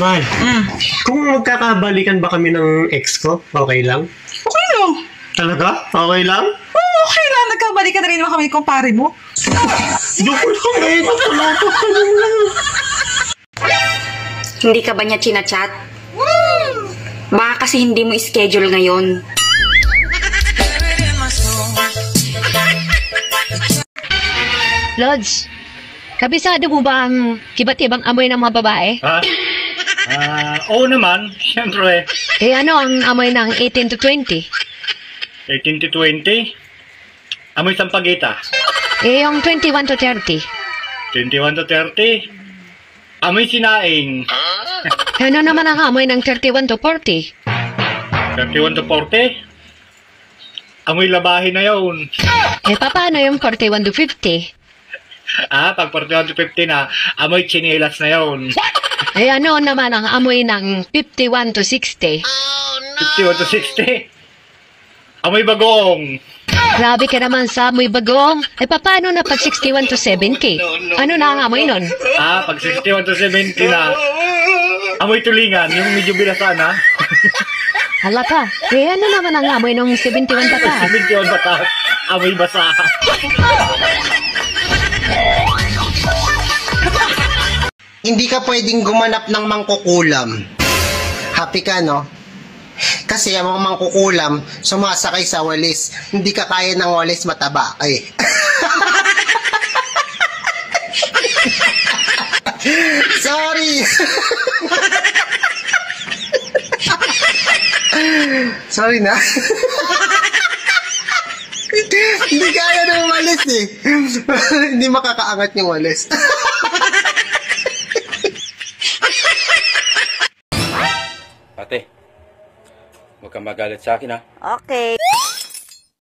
Mahal, kung magkakabalikan ba kami ng ex ko, okay lang? Okay lang. Talaga? Okay lang? Oo, okay lang. Nagkabalikan na rin naman kami kung pare mo. Joke lang eh. Hindi ka ba niya chinachat? Baka kasi hindi mo schedule ngayon. Lods, kabisado mo ba ang kibat-ibang amoy ng mga babae? Ha? Oo naman, siyempre. Eh ano ang amoy ng 18 to 20? 18 to 20. Amoy sampagita. Eh yung 21 to 30? 21 to 30. Amoy sinaing. Ano naman ang amoy ng 31 to 40? 31 to 40. Amoy labahin na yun. Eh paano yung 41 to 50? Pag 41 to 50 na, amoy chinelas na yun. Eh ano naman ang amoy ng 51 to 60? 51 to 60. Amoy bagong. Grabe ka naman sa amoy bagong. Eh paano na pag 61 to 70? Ano na ang amoy nun? Pag 61 to 70 na, amoy tulingan, yung medyo bilasan ha. Hala ka. Eh ano naman ang amoy ng 71 pataas? 71 batas, amoy basa. Hindi ka pwedeng gumanap ng mangkukulam. Happy ka, no? Kasi ang mga mangkukulam, sumasakay sa walis. Hindi ka kaya ng walis, mataba. Ay. Sorry! Sorry na. Hindi kaya ng walis eh. Hindi makakaangat yung walis. Ate, huwag kang magalit sa akin ha. Okay.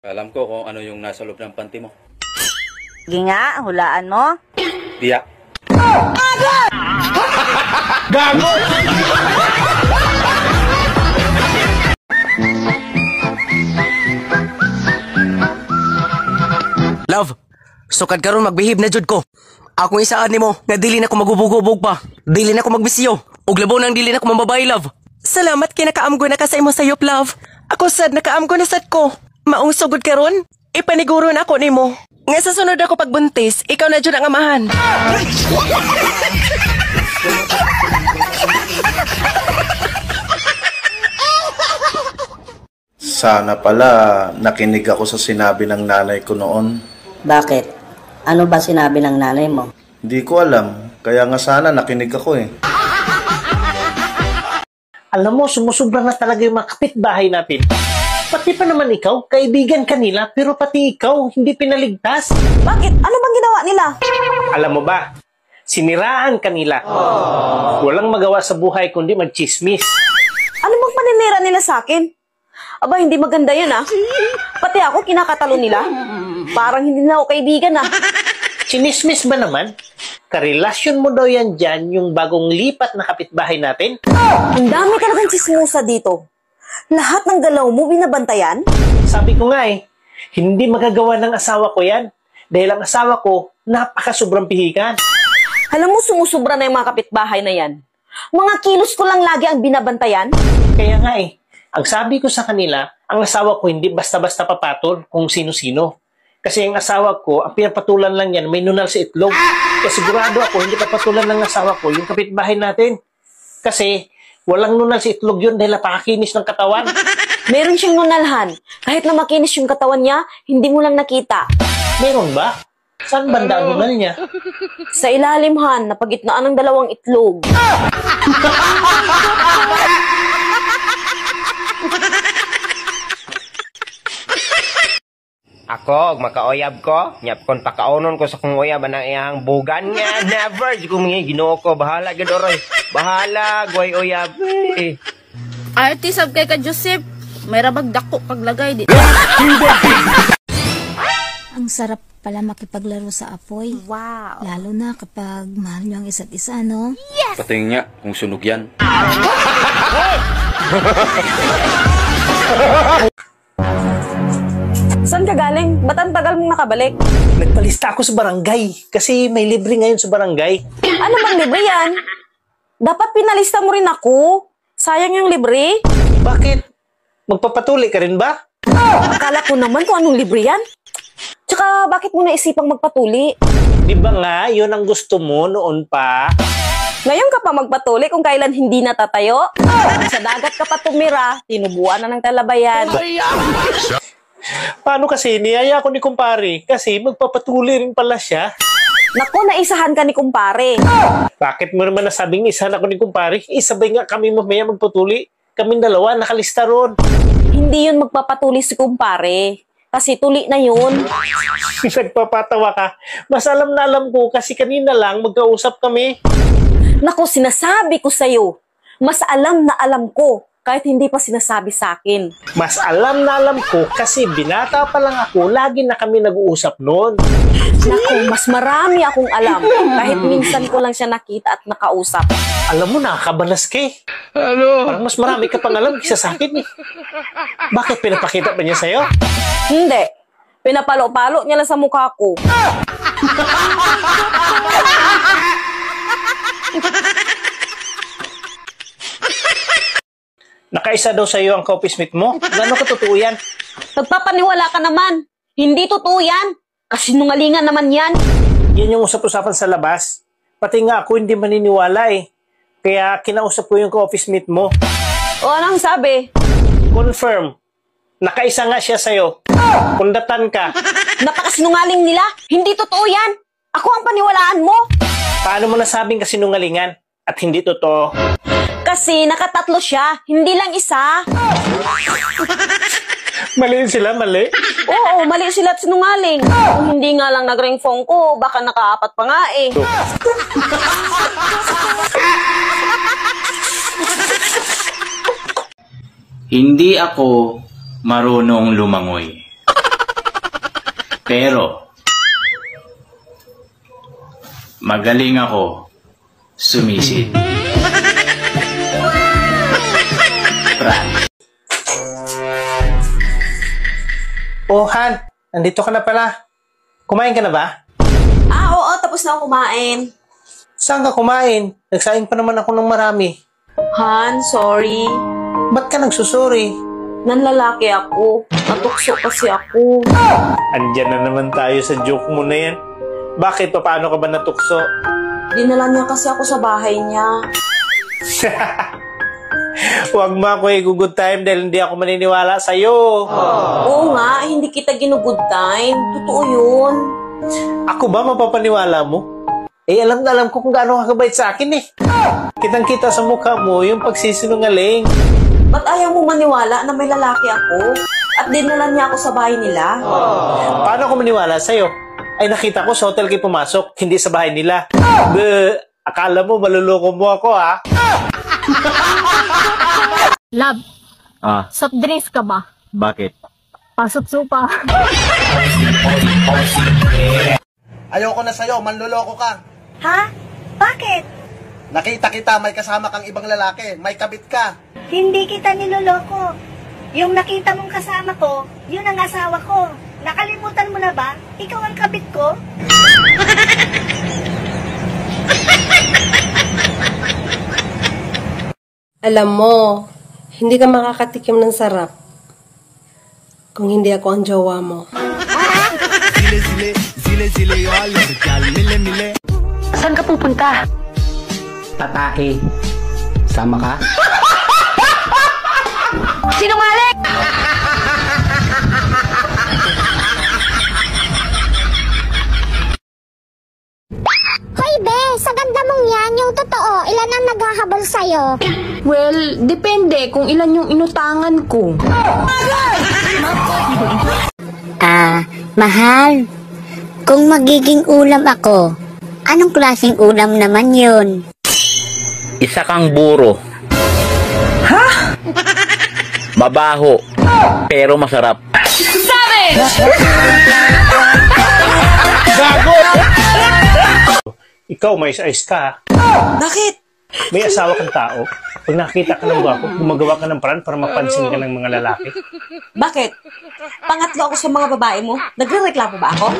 Alam ko kung ano yung nasa loob ng panty mo. Sige nga, hulaan mo. Biya. Gago! Love, sukad karon magbihib na jud ko. Akong isaan nimo nga dili na ko magubog-ubog pa. Dili na ko magbisiyo. Og labo nang dili na ko mamabay, love. Salamat kay nakaamgo na ka sa imo sayop, love. Ako sad nakaamgo na sad ko. Maong sugod karon, ipaniguro na ako nimo. Nga sa sunod ako pagbuntis, ikaw na jud ang amahan. Sana pala nakinig ako sa sinabi ng nanay ko noon. Bakit? Ano ba sinabi ng nanay mo? Hindi ko alam, kaya nga sana nakinig ako eh. Alam mo, sumusubra na talaga yung mga kapitbahay natin. Pati pa naman ikaw, kaibigan kanila, pero pati ikaw, hindi pinaligtas. Bakit? Ano bang ginawa nila? Alam mo ba, siniraan kanila. Walang magawa sa buhay kundi magchismis. Ano bang paninira nila sa akin? Aba, hindi maganda yun ah. Pati ako, kinakatalo nila. Parang hindi na ako kaibigan ah. Chinismis ba naman? Karelasyon mo daw yan dyan yung bagong lipat na kapitbahay natin? Ang dami talagang chismosa dito. Lahat ng galaw mo binabantayan? Sabi ko nga eh, hindi magagawa ng asawa ko yan. Dahil ang asawa ko, napaka-sobrang pihikan. Alam mo, sumusubra na yung mga kapitbahay na yan. Mga kilos ko lang lagi ang binabantayan. Kaya nga eh, ang sabi ko sa kanila, ang asawa ko hindi basta-basta papatol kung sino-sino. Kasi ang asawa ko, ang pinapatulan lang yan, may nunal sa itlog. Kaya sigurado ako, hindi papatulan ng asawa ko yung kapitbahay natin. Kasi walang nunal sa itlog yun dahil napakakinis ng katawan. Meron siyang nunalhan. Kahit na makinis yung katawan niya, hindi mo lang nakita. Meron ba? Saan banda ang nunal niya? Sa ilalim, Han, napagitnaan ng dalawang itlog. Ako, makaoyab ko, nyap kon pakaonon ko sa kong oyab ang iyang bugan nga, never, di ko mga ginoo ko, bahala gadoroy, bahala, guay oyab, eh. Arty sab kay ka Joseph, may rabag dako paglagay di. Ang sarap pala makipaglaro sa apoy. Wow. Lalo na kapag mahal nyo ang isa't isa, no? Yes! Patingin niya kung sunog yan. Saan ka galing? Ba't ang tagal mong nakabalik? Nagpalista ako sa barangay kasi may libre ngayon sa barangay. Ano bang libre yan? Dapat pinalista mo rin ako. Sayang yung libre. Bakit? Magpapatuli ka rin ba? Akala ko naman kung anong libre yan. Tsaka bakit mo naisipang magpatuli? Di ba nga, yun ang gusto mo noon pa? Ngayon ka pa magpatuli kung kailan hindi natatayo? Sa dagat ka pa tumira, tinubuan na ng talabayan. Paano kasi niyaya ko ni kumpare? Kasi magpapatuli rin pala siya. Naku, naisahan ka ni kumpare. Bakit mo naman nasabing isahan ako ni kumpare? Isabay nga kami mamaya magpatuli. Kaming dalawa, nakalista ron. Hindi yun magpapatuli si kumpare. Kasi tuli na yun. Nagpapatawa ka. Mas alam na alam ko kasi kanina lang magkausap kami. Naku, sinasabi ko sa'yo. Mas alam na alam ko kahit hindi pa sinasabi sa akin. Mas alam na alam ko kasi binata pa lang ako, lagi na kami nag-uusap noon. Naku, mas marami akong alam kahit minsan ko lang siya nakita at nakausap. Alam mo, nakakabalas ka eh. Parang mas marami ka pang alam kaysa sa akin eh. Bakit pinapakita pa niya sa'yo? Hindi. Pinapalo-palo niya lang sa mukha ko. Nakaisa daw sa'yo ang coffee mate mo? Gano'n katotoo yan? Nagpapaniwala ka naman. Hindi totoo yan. Kasinungalingan naman yan. Yan yung usap-usapan sa labas. Pati nga ako hindi maniniwala eh. Kaya kinausap ko yung coffee mate mo. O anong sabi? Confirm. Nakaisa nga siya sa'yo. Kundatan ka. Napakasinungaling nila. Hindi totoo yan. Ako ang paniwalaan mo. Paano mo nasabing kasinungalingan at hindi totoo? Kasi nakatatlo siya, hindi lang isa. Mali sila, mali? Oo, mali sila at sinungaling. Kung hindi nga lang nag-ring phone ko, baka nakaapat pa nga eh. Hindi ako marunong lumangoy. Pero, magaling ako sumisid. Oh, Han, nandito ka na pala. Kumain ka na ba? Oo, tapos na ako kumain. Saan ka kumain? Nagsaing pa naman ako ng marami. Han, sorry. Ba't ka nagsusuri? Nanlalaki ako. Natukso kasi ako. Andyan na naman tayo sa joke mo na yan. Bakit? Paano ka ba natukso? Dinala niya kasi ako sa bahay niya. Huwag mo ako i-good time dahil hindi ako maniniwala sa'yo. Oo nga, hindi kita ginugood time. Totoo yun. Ako ba mapapaniwala mo? Eh, alam na alam ko kung gaano kakabait sa akin eh. Kitang-kita sa mukha mo yung pagsisinungaling. Ba't ayaw mo maniwala na may lalaki ako? At dinala niya ako sa bahay nila? Paano ako maniwala sa'yo? Ay, nakita ko sa hotel kayo pumasok, hindi sa bahay nila. Akala mo maluloko mo ako ha? Love, soft drinks ka ba? Bakit? Pasok supa. Ayoko na sa'yo, manloloko ka. Ha? Bakit? Nakita kita, may kasama kang ibang lalaki, may kabit ka. Hindi kita niloloko. Yung nakita mong kasama ko, yun ang asawa ko. Nakalimutan mo na ba? Ikaw ang kabit ko? Alam mo, hindi ka makakatikim ng sarap kung hindi ako ang jowa mo. Saan ka pupunta? Tatake. Sama ka? Sinungaling! Hoy, be! Sa ganda mong yan, yung totoo, ilan ang naghahabol sa'yo? Well, depende kung ilan yung inutangan ko. Mahal. Kung magiging ulam ako, anong klaseng ulam naman yun? Isa kang buro. Ha? Mabaho. Pero masarap. Sabi! Gago! Ikaw, may ayos ka. Bakit? May asawa kang tao. Pag nakita ka ng gwapo, gumagawa ka ng paraan para mapansin ka ng mga lalaki. Bakit? Pangatlo ako sa mga babae mo. Nagre-reklamo ba ako?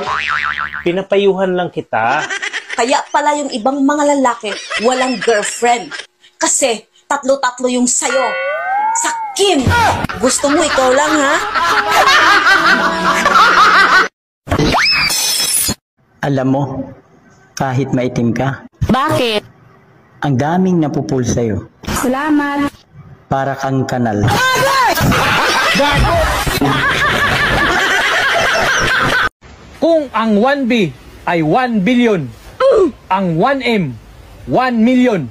Pinapayuhan lang kita. Kaya pala yung ibang mga lalaki walang girlfriend. Kasi tatlo-tatlo yung sayo. Sakim! Gusto mo ikaw lang, ha? Alam mo, kahit maitim ka, Bakit? ang daming napupul sa'yo. Salamat. Para kang kanal. Kung ang 1B ay 1 billion, ang 1M, 1 million,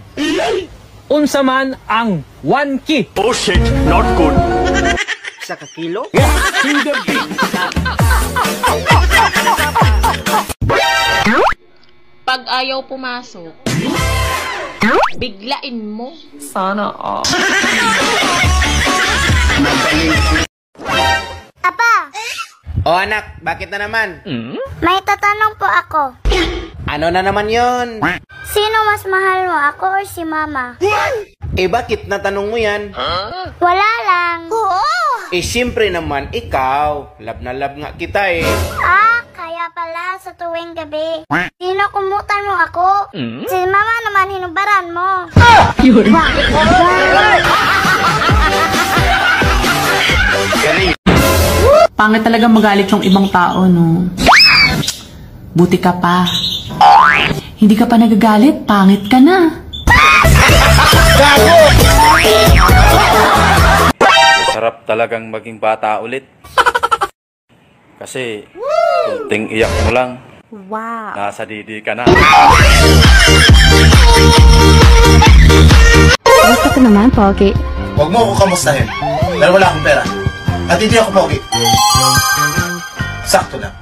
unsa man ang 1K. Oh shit, not good. Sa kakilo? To the beat. Pag ayaw pumasok, biglain mo. Sana all. Apa, O anak, bakit na naman? may tatanong po ako. Ano na naman yon? Sino mas mahal mo, ako or si mama? Eh bakit natanong mo yan? Wala lang. Siyempre naman, ikaw. Love na love nga kita eh. Kaya pala sa tuwing gabi. Sino kumutan mo ako? Si mama naman hinubaran mo. Pangit talaga magalit yung ibang tao, no? Buti ka pa. Hindi ka pa nagagalit, pangit ka na. Sarap talagang maging bata ulit. Kasi, kunting iyak mo lang, nasa didi ka na. Gusto ko naman, Pogi. Huwag mo ako kamustahin. Pero wala akong pera. At hindi ako pogi. Sakto lang.